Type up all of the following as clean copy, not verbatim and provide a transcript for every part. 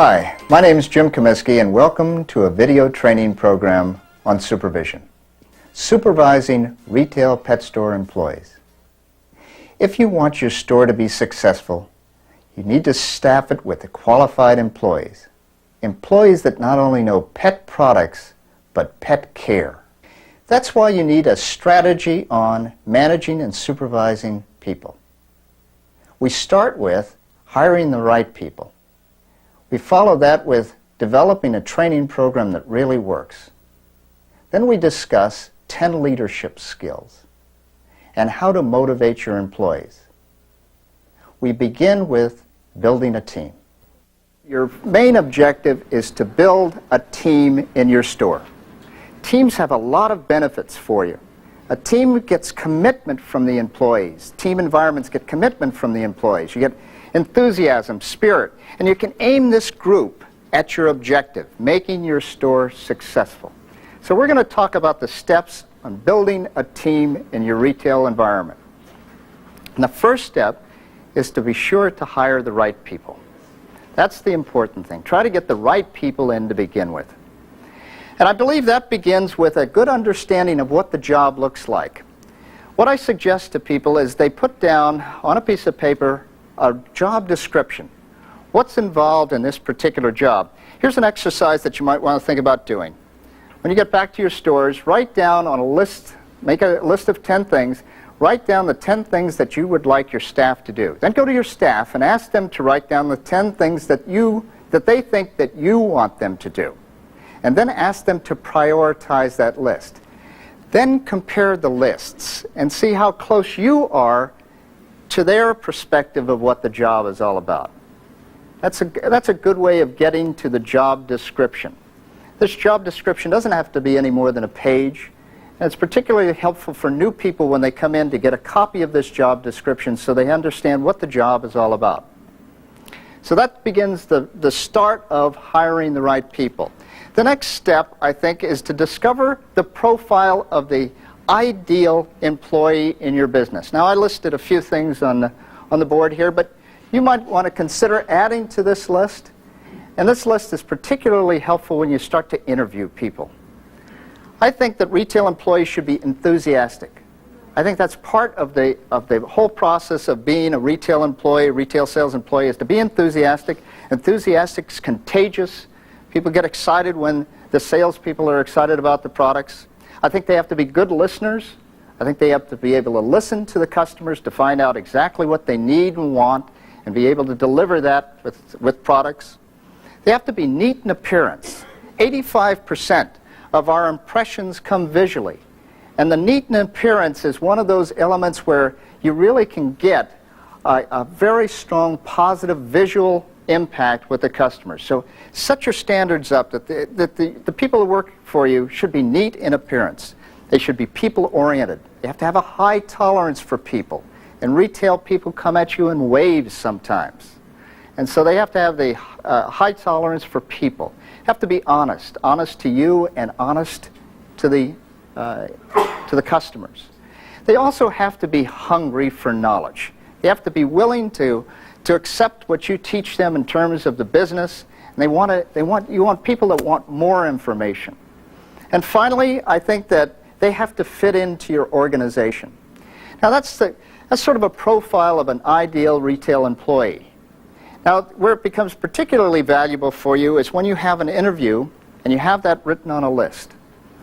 Hi, my name is Jim Comiskey and welcome to a video training program on supervision. Supervising retail pet store employees. If you want your store to be successful, you need to staff it with qualified employees. Employees that not only know pet products, but pet care. That's why you need a strategy on managing and supervising people. We start with hiring the right people. We follow that with developing a training program that really works. Then we discuss 10 leadership skills and how to motivate your employees. We begin with building a team. Your main objective is to build a team in your store. Teams have a lot of benefits for you. A team gets commitment from the employees. Team environments get commitment from the employees. You get enthusiasm, spirit, and you can aim this group at your objective, making your store successful. So we're going to talk about the steps on building a team in your retail environment. And the first step is to be sure to hire the right people. That's the important thing. Try to get the right people in to begin with. And I believe that begins with a good understanding of what the job looks like. What I suggest to people is they put down on a piece of paper a job description. What's involved in this particular job? Here's an exercise that you might want to think about doing. When you get back to your stores, write down on a list, make a list of 10 things, write down the 10 things that you would like your staff to do. Then go to your staff and ask them to write down the 10 things that they think that you want them to do. And then ask them to prioritize that list. Then compare the lists and see how close you are to their perspective of what the job is all about. That's a good way of getting to the job description. This job description doesn't have to be any more than a page. And it's particularly helpful for new people when they come in to get a copy of this job description so they understand what the job is all about. So that begins the start of hiring the right people. The next step, I think, is to discover the profile of the ideal employee in your business. Now, I listed a few things on the board here, but you might want to consider adding to this list. And this list is particularly helpful when you start to interview people. I think that retail employees should be enthusiastic. I think that's part of the whole process of being a retail employee, retail sales employee, is to be enthusiastic. Enthusiastic is contagious. People get excited when the salespeople are excited about the products. I think they have to be good listeners. I think they have to be able to listen to the customers to find out exactly what they need and want and be able to deliver that with products. They have to be neat in appearance. 85% of our impressions come visually. And the neat in appearance is one of those elements where you really can get a very strong positive visual impact with the customers. So set your standards up that the people who work for you should be neat in appearance. They should be people-oriented. You have to have a high tolerance for people. And retail people come at you in waves sometimes. And so they have to have the high tolerance for people. Have to be honest to you and honest to the customers. They also have to be hungry for knowledge. They have to be willing to accept what you teach them in terms of the business. And you want people that want more information. And finally, I think that they have to fit into your organization. Now that's sort of a profile of an ideal retail employee. Now, where it becomes particularly valuable for you is when you have an interview and you have that written on a list.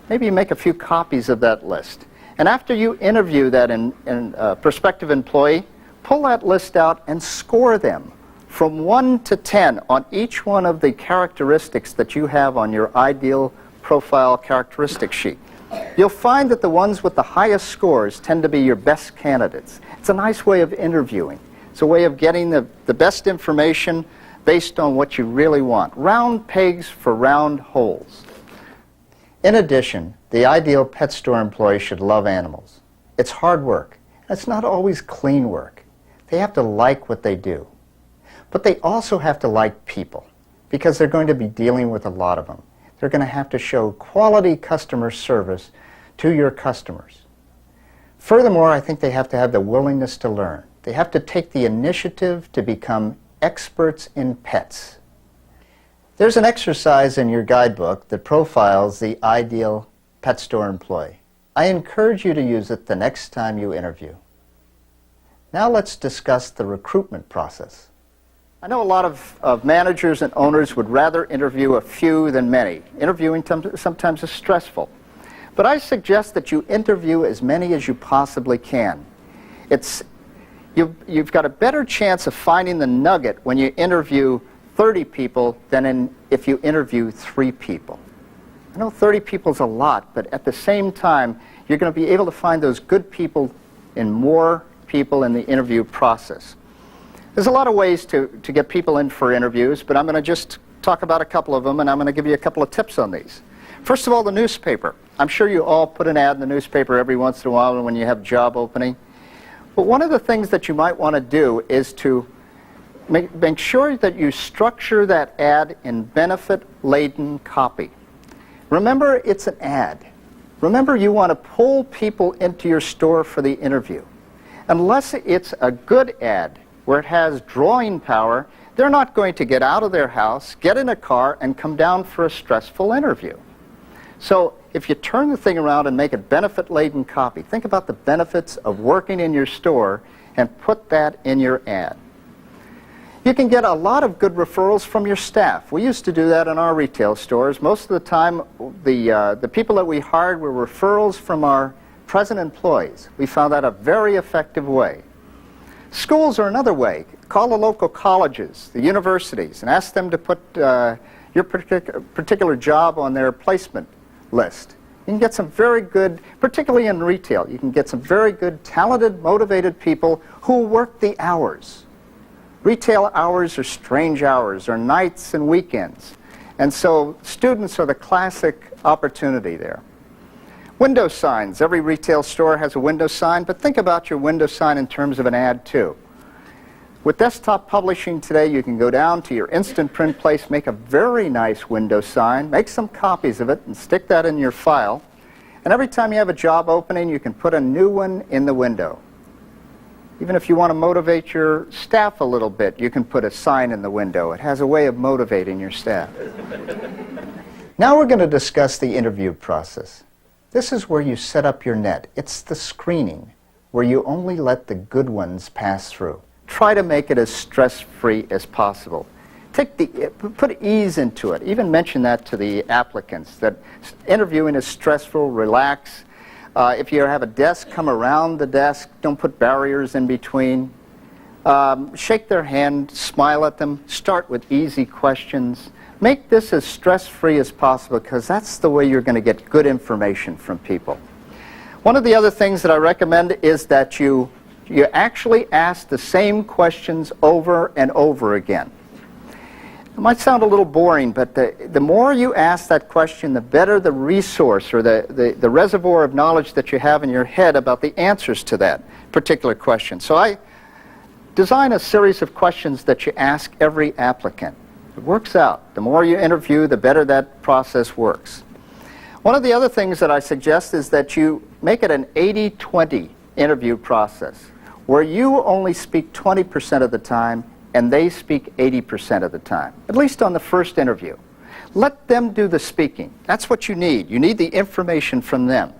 Maybe you make a few copies of that list. And after you interview that prospective employee, pull that list out and score them from 1 to 10 on each one of the characteristics that you have on your ideal profile characteristic sheet. You'll find that the ones with the highest scores tend to be your best candidates. It's a nice way of interviewing. It's a way of getting the best information based on what you really want. Round pegs for round holes. In addition, the ideal pet store employee should love animals. It's hard work. It's not always clean work. They have to like what they do. But they also have to like people because they're going to be dealing with a lot of them. They're going to have to show quality customer service to your customers. Furthermore, I think they have to have the willingness to learn. They have to take the initiative to become experts in pets. There's an exercise in your guidebook that profiles the ideal pet store employee. I encourage you to use it the next time you interview. Now let's discuss the recruitment process. I know a lot of managers and owners would rather interview a few than many. Interviewing sometimes is stressful. But I suggest that you interview as many as you possibly can. You've got a better chance of finding the nugget when you interview 30 people than if you interview 3 people. I know 30 people is a lot, but at the same time, you're going to be able to find those good people in more people in the interview process. There's a lot of ways to get people in for interviews, but I'm going to just talk about a couple of them, and I'm going to give you a couple of tips on these. First of all, the newspaper. I'm sure you all put an ad in the newspaper every once in a while when you have a job opening. But one of the things that you might want to do is to make sure that you structure that ad in benefit-laden copy. Remember, it's an ad. Remember, you want to pull people into your store for the interview. Unless it's a good ad where it has drawing power, they're not going to get out of their house, get in a car, and come down for a stressful interview. So if you turn the thing around and make it benefit-laden copy, think about the benefits of working in your store and put that in your ad. You can get a lot of good referrals from your staff. We used to do that in our retail stores. Most of the time, the people that we hired were referrals from our present employees. We found that a very effective way. Schools are another way. Call the local colleges, the universities, and ask them to put your particular job on their placement list. You can get some very good, particularly in retail, you can get some very good, talented, motivated people who work the hours. Retail hours are strange hours, or nights and weekends. And so students are the classic opportunity there. Window signs. Every retail store has a window sign, but think about your window sign in terms of an ad too. With desktop publishing today, you can go down to your instant print place, make a very nice window sign, make some copies of it, and stick that in your file. And every time you have a job opening, you can put a new one in the window. Even if you want to motivate your staff a little bit, you can put a sign in the window. It has a way of motivating your staff. Now we're going to discuss the interview process. This is where you set up your net. It's the screening, where you only let the good ones pass through. Try to make it as stress-free as possible. Put ease into it. Even mention that to the applicants, that interviewing is stressful, relax. If you have a desk, come around the desk. Don't put barriers in between. Shake their hand, smile at them, start with easy questions. Make this as stress-free as possible, because that's the way you're going to get good information from people. One of the other things that I recommend is that you actually ask the same questions over and over again. It might sound a little boring, but the more you ask that question, the better the resource or the reservoir of knowledge that you have in your head about the answers to that particular question. So I design a series of questions that you ask every applicant. It works out. The more you interview, the better that process works. One of the other things that I suggest is that you make it an 80-20 interview process, where you only speak 20% of the time and they speak 80% of the time, at least on the first interview. Let them do the speaking. That's what you need. You need the information from them.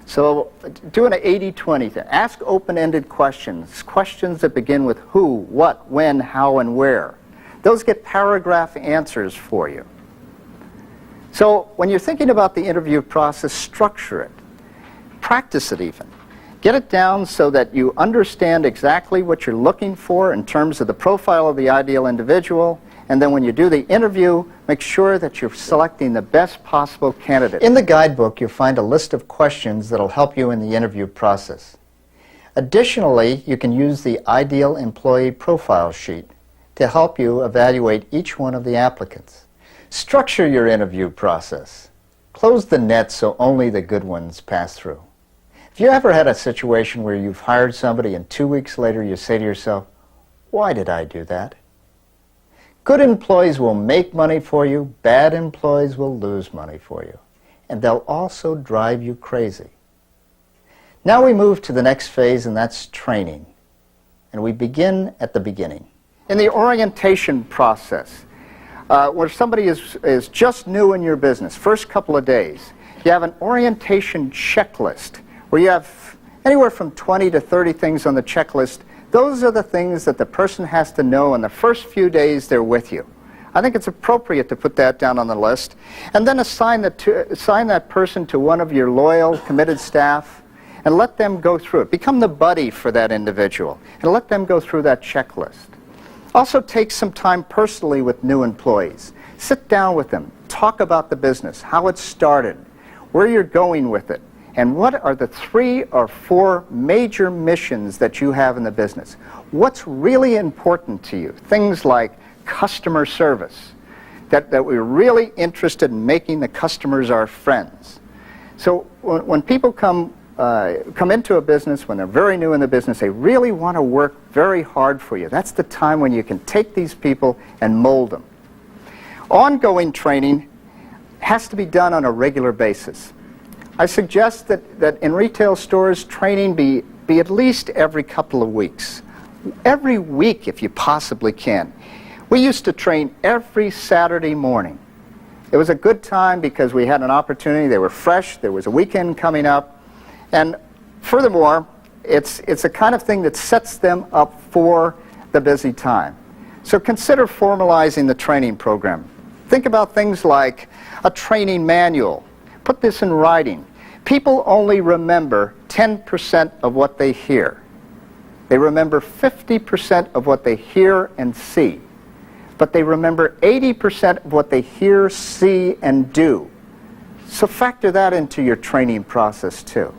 So do an 80-20 thing. Ask open-ended questions, questions that begin with who, what, when, how, and where. Those get paragraph answers for you. So when you're thinking about the interview process, structure it. Practice it even. Get it down so that you understand exactly what you're looking for in terms of the profile of the ideal individual. And then when you do the interview, make sure that you're selecting the best possible candidate. In the guidebook, you'll find a list of questions that will help you in the interview process. Additionally, you can use the Ideal Employee Profile Sheet to help you evaluate each one of the applicants. Structure your interview process. Close the net so only the good ones pass through. Have you ever had a situation where you've hired somebody and 2 weeks later you say to yourself, why did I do that? Good employees will make money for you, bad employees will lose money for you, and they'll also drive you crazy. Now we move to the next phase, and that's training. And we begin at the beginning. In the orientation process, where somebody is just new in your business, first couple of days, you have an orientation checklist where you have anywhere from 20 to 30 things on the checklist. Those are the things that the person has to know in the first few days they're with you. I think it's appropriate to put that down on the list. And then assign that person to one of your loyal, committed staff and let them go through it. Become the buddy for that individual and let them go through that checklist. Also take some time personally with new employees. Sit down with them. Talk about the business, how it started, where you're going with it, and what are the 3 or 4 major missions that you have in the business. What's really important to you? Things like customer service, that we're really interested in making the customers our friends. So when people come into a business, when they're very new in the business, they really want to work very hard for you. That's the time when you can take these people and mold them. Ongoing training has to be done on a regular basis. I suggest that in retail stores, training be at least every couple of weeks. Every week, if you possibly can. We used to train every Saturday morning. It was a good time because we had an opportunity. They were fresh. There was a weekend coming up. And furthermore, it's a kind of thing that sets them up for the busy time. So consider formalizing the training program. Think about things like a training manual. Put this in writing. People only remember 10% of what they hear. They remember 50% of what they hear and see. But they remember 80% of what they hear, see, and do. So factor that into your training process too.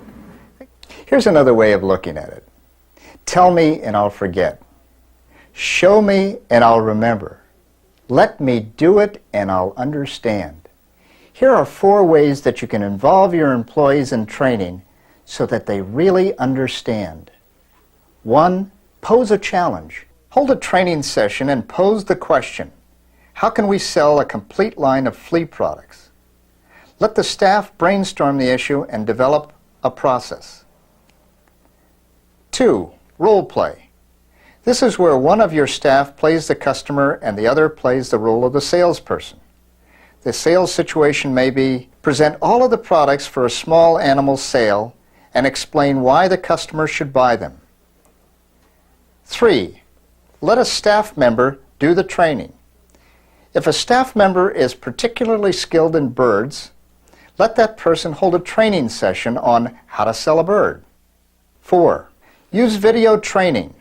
Here's another way of looking at it. Tell me and I'll forget. Show me and I'll remember. Let me do it and I'll understand. Here are 4 ways that you can involve your employees in training so that they really understand. 1. Pose a challenge. Hold a training session and pose the question, how can we sell a complete line of flea products? Let the staff brainstorm the issue and develop a process. 2. Role play. This is where one of your staff plays the customer and the other plays the role of the salesperson. The sales situation may be, present all of the products for a small animal sale and explain why the customer should buy them. 3. Let a staff member do the training. If a staff member is particularly skilled in birds, let that person hold a training session on how to sell a bird. 4. Use video training.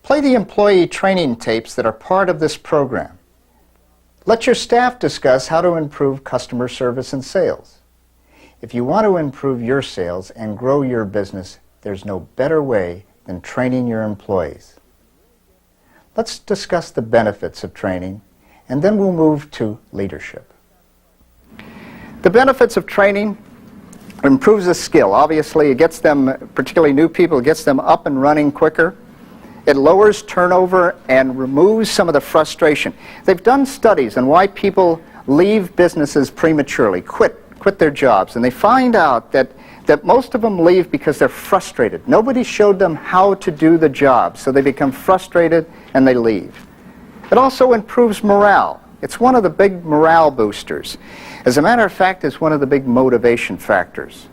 Play the employee training tapes that are part of this program. Let your staff discuss how to improve customer service and sales. If you want to improve your sales and grow your business, there's no better way than training your employees. Let's discuss the benefits of training, and then we'll move to leadership. The benefits of training improves the skill. Obviously, it gets them, particularly new people, it gets them up and running quicker. It lowers turnover and removes some of the frustration. They've done studies on why people leave businesses prematurely, quit their jobs, and they find out that most of them leave because they're frustrated. Nobody showed them how to do the job, so they become frustrated and they leave. It also improves morale. It's one of the big morale boosters. As a matter of fact, it's one of the big motivation factors.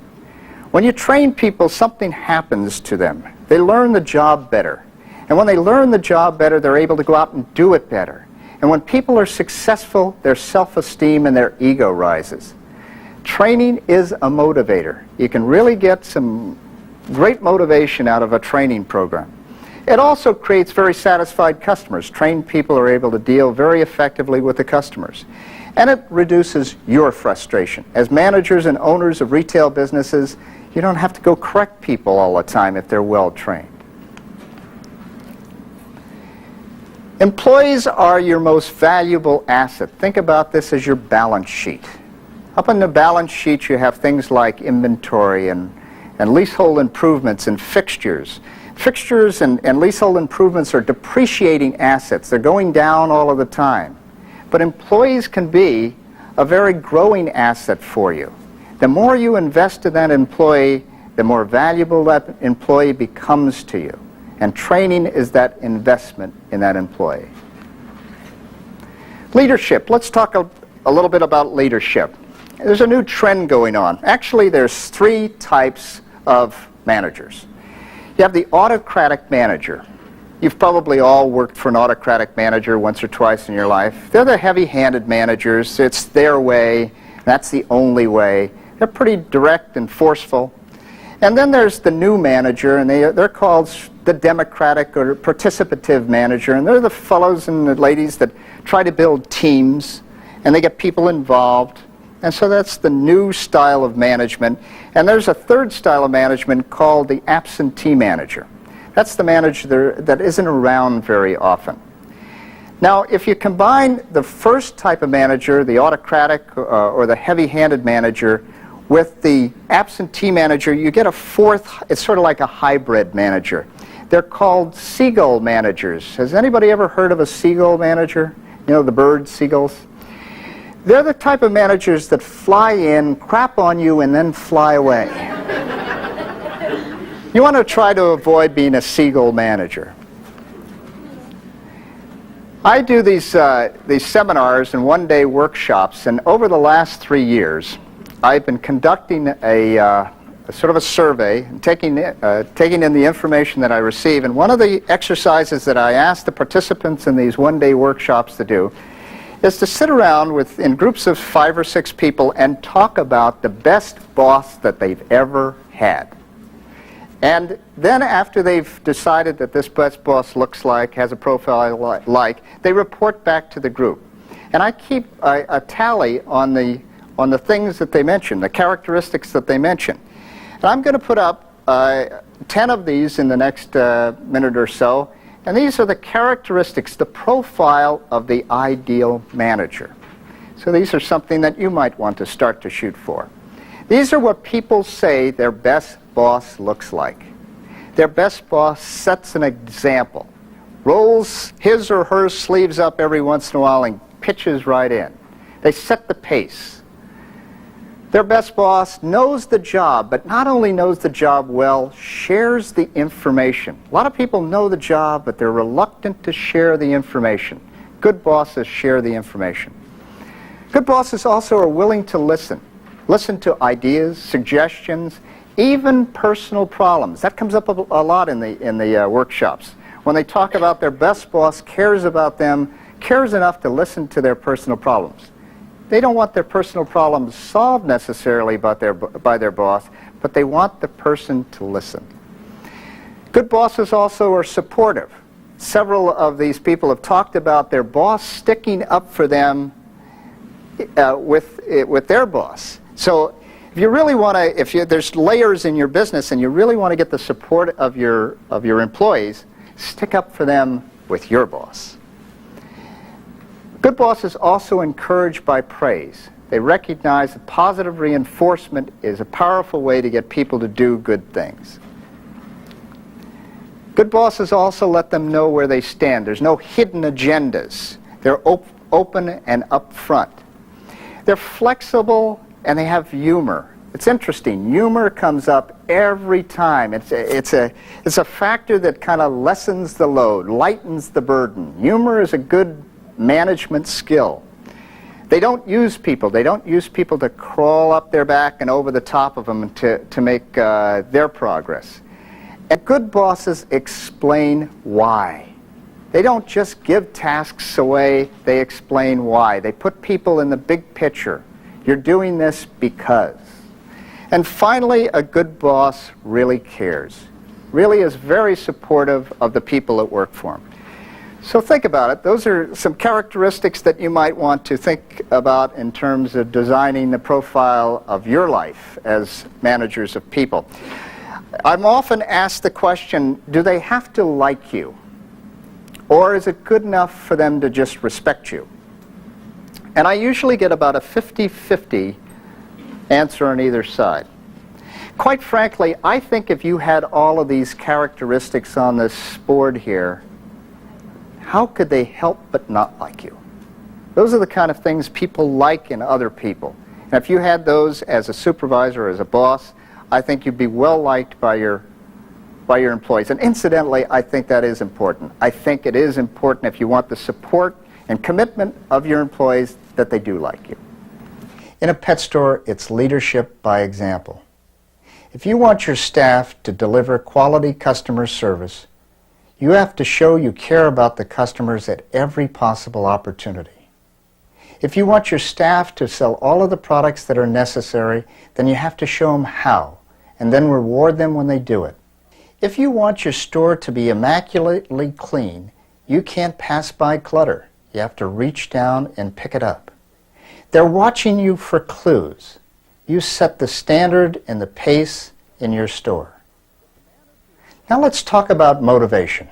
When you train people, something happens to them. They learn the job better. And when they learn the job better, they're able to go out and do it better. And when people are successful, their self-esteem and their ego rises. Training is a motivator. You can really get some great motivation out of a training program. It also creates very satisfied customers. Trained people are able to deal very effectively with the customers. And it reduces your frustration. As managers and owners of retail businesses, you don't have to go correct people all the time if they're well trained. Employees are your most valuable asset. Think about this as your balance sheet. Up on the balance sheet, you have things like inventory and leasehold improvements and fixtures. Fixtures and leasehold improvements are depreciating assets. They're going down all of the time. But employees can be a very growing asset for you. The more you invest in that employee, the more valuable that employee becomes to you. And training is that investment in that employee. Leadership. Let's talk a little bit about leadership. There's a new trend going on. Actually, there's three types of managers. You have the autocratic manager. You've probably all worked for an autocratic manager once or twice in your life. They're the heavy-handed managers. It's their way. That's the only way. They're pretty direct and forceful. And then there's the new manager, and they're called the democratic or participative manager. And they're the fellows and the ladies that try to build teams, and they get people involved. And so that's the new style of management. And there's a third style of management called the absentee manager. That's the manager that isn't around very often. Now, if you combine the first type of manager, the autocratic or the heavy-handed manager, with the absentee manager, you get a fourth. It's sort of like a hybrid manager. They're called seagull managers. Has anybody ever heard of a seagull manager? You know, the birds, seagulls? They're the type of managers that fly in, crap on you, and then fly away. You want to try to avoid being a seagull manager. I do these seminars and one-day workshops, and over the last 3 years, I've been conducting a sort of a survey and taking in the information that I receive. And one of the exercises that I ask the participants in these one-day workshops to do is to sit around in groups of 5 or 6 people and talk about the best boss that they've ever had. And then after they've decided that this best boss looks like, has a profile like, they report back to the group. And I keep a tally on the things that they mention, the characteristics that they mention. And I'm going to put up 10 of these in the next minute or so. And these are the characteristics, the profile of the ideal manager. So these are something that you might want to start to shoot for. These are what people say their best boss looks like. Their best boss sets an example, rolls his or her sleeves up every once in a while and pitches right in. They set the pace. Their best boss knows the job, but not only knows the job well, shares the information. A lot of people know the job, but they're reluctant to share the information. Good bosses share the information. Good bosses also are willing to listen. Listen to ideas, suggestions, even personal problems. That comes up a lot in the workshops. When they talk about their best boss cares about them, cares enough to listen to their personal problems. They don't want their personal problems solved necessarily by their boss, but they want the person to listen. Good bosses also are supportive. Several of these people have talked about their boss sticking up for them with their boss. So if you really want to, there's layers in your business and you really want to get the support of your employees, stick up for them with your boss. Good bosses also encourage by praise. They recognize that positive reinforcement is a powerful way to get people to do good things. Good bosses also let them know where they stand. There's no hidden agendas. They're open and upfront. They're flexible and they have humor. It's interesting. Humor comes up every time. It's a factor that kind of lessens the load, lightens the burden. Humor is a good management skill. They don't use people. They don't use people to crawl up their back and over the top of them to make their progress. And good bosses explain why. They don't just give tasks away. They explain why. They put people in the big picture. You're doing this because. And finally, a good boss really cares. Really is very supportive of the people that work for him. So think about it. Those are some characteristics that you might want to think about in terms of designing the profile of your life as managers of people. I'm often asked the question, do they have to like you? Or is it good enough for them to just respect you? And I usually get about a 50-50 answer on either side. Quite frankly, I think if you had all of these characteristics on this board here, how could they help but not like you? Those are the kind of things people like in other people. And if you had those as a supervisor or as a boss, I think you'd be well liked by your employees. And incidentally, I think that is important. I think it is important if you want the support and commitment of your employees that they do like you. In a pet store, it's leadership by example. If you want your staff to deliver quality customer service, you have to show you care about the customers at every possible opportunity. If you want your staff to sell all of the products that are necessary, then you have to show them how, and then reward them when they do it. If you want your store to be immaculately clean, you can't pass by clutter. You have to reach down and pick it up. They're watching you for clues. You set the standard and the pace in your store. Now let's talk about motivation.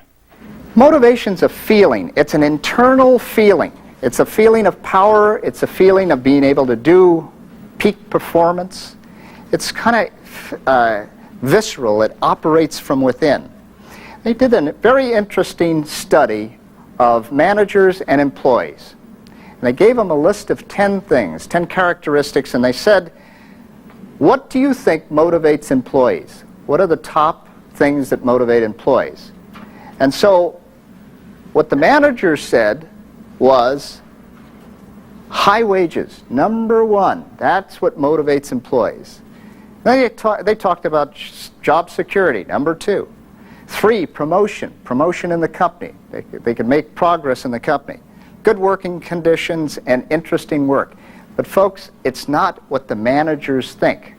Motivation's a feeling. It's an internal feeling. It's a feeling of power. It's a feeling of being able to do peak performance. It's kind of visceral. It operates from within. They did a very interesting study of managers and employees. And they gave them a list of 10 things, 10 characteristics, and they said, what do you think motivates employees? What are the top things that motivate employees? And so what the manager said was high wages, number one. That's what motivates employees. Then they talked about job security, number two. 3, promotion in the company. They could make progress in the company. Good working conditions and interesting work. But folks, it's not what the managers think.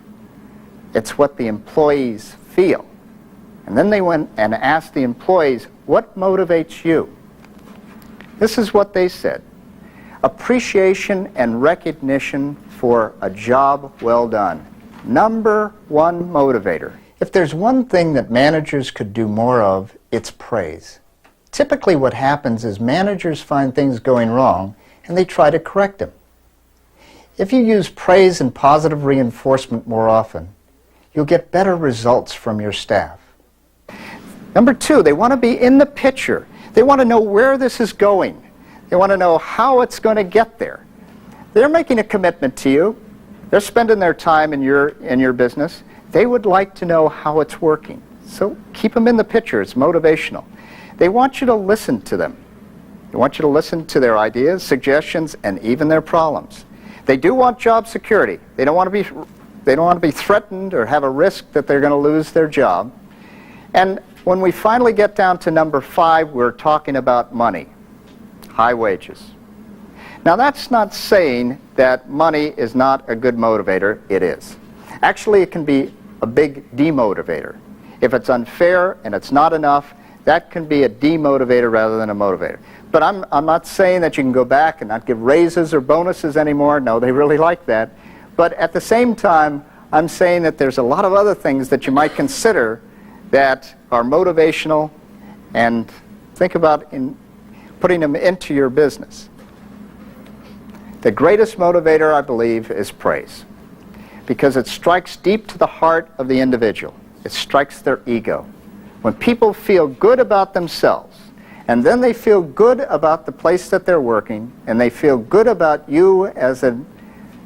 It's what the employees feel. And then they went and asked the employees, what motivates you? This is what they said. Appreciation and recognition for a job well done. Number one motivator. If there's one thing that managers could do more of, it's praise. Typically what happens is managers find things going wrong and they try to correct them. If you use praise and positive reinforcement more often, you'll get better results from your staff. Number 2, they want to be in the picture. They want to know where this is going. They want to know how it's going to get there. They're making a commitment to you. They're spending their time in your business. They would like to know how it's working. So keep them in the picture. It's motivational. They want you to listen to them. They want you to listen to their ideas, suggestions, and even their problems. They do want job security. They don't want to be threatened or have a risk that they're going to lose their job. And when we finally get down to number 5, we're talking about money, high wages. Now that's not saying that money is not a good motivator. It is. Actually, it can be a big demotivator. If it's unfair and it's not enough, that can be a demotivator rather than a motivator. But I'm not saying that you can go back and not give raises or bonuses anymore. No, they really like that. But at the same time, I'm saying that there's a lot of other things that you might consider that are motivational, and think about putting them into your business. The greatest motivator, I believe, is praise, because it strikes deep to the heart of the individual. It strikes their ego. When people feel good about themselves, and then they feel good about the place that they're working, and they feel good about you as an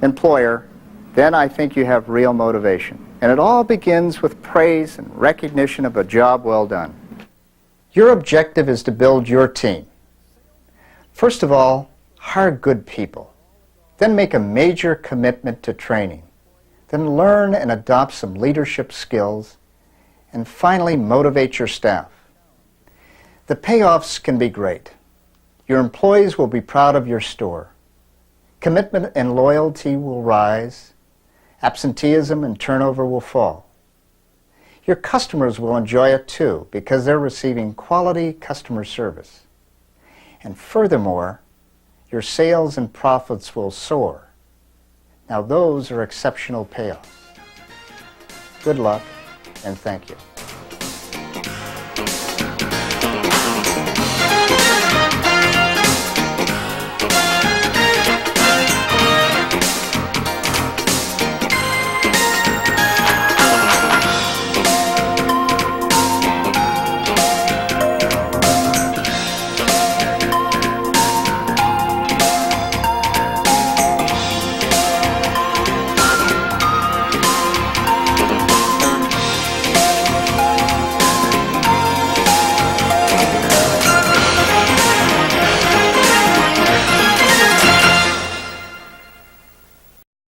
employer, then I think you have real motivation. And it all begins with praise and recognition of a job well done. Your objective is to build your team. First of all, hire good people. Then make a major commitment to training. Then learn and adopt some leadership skills. And finally, motivate your staff. The payoffs can be great. Your employees will be proud of your store. Commitment and loyalty will rise. Absenteeism and turnover will fall. Your customers will enjoy it too, because they're receiving quality customer service. And furthermore, your sales and profits will soar. Now those are exceptional payoffs. Good luck, and thank you.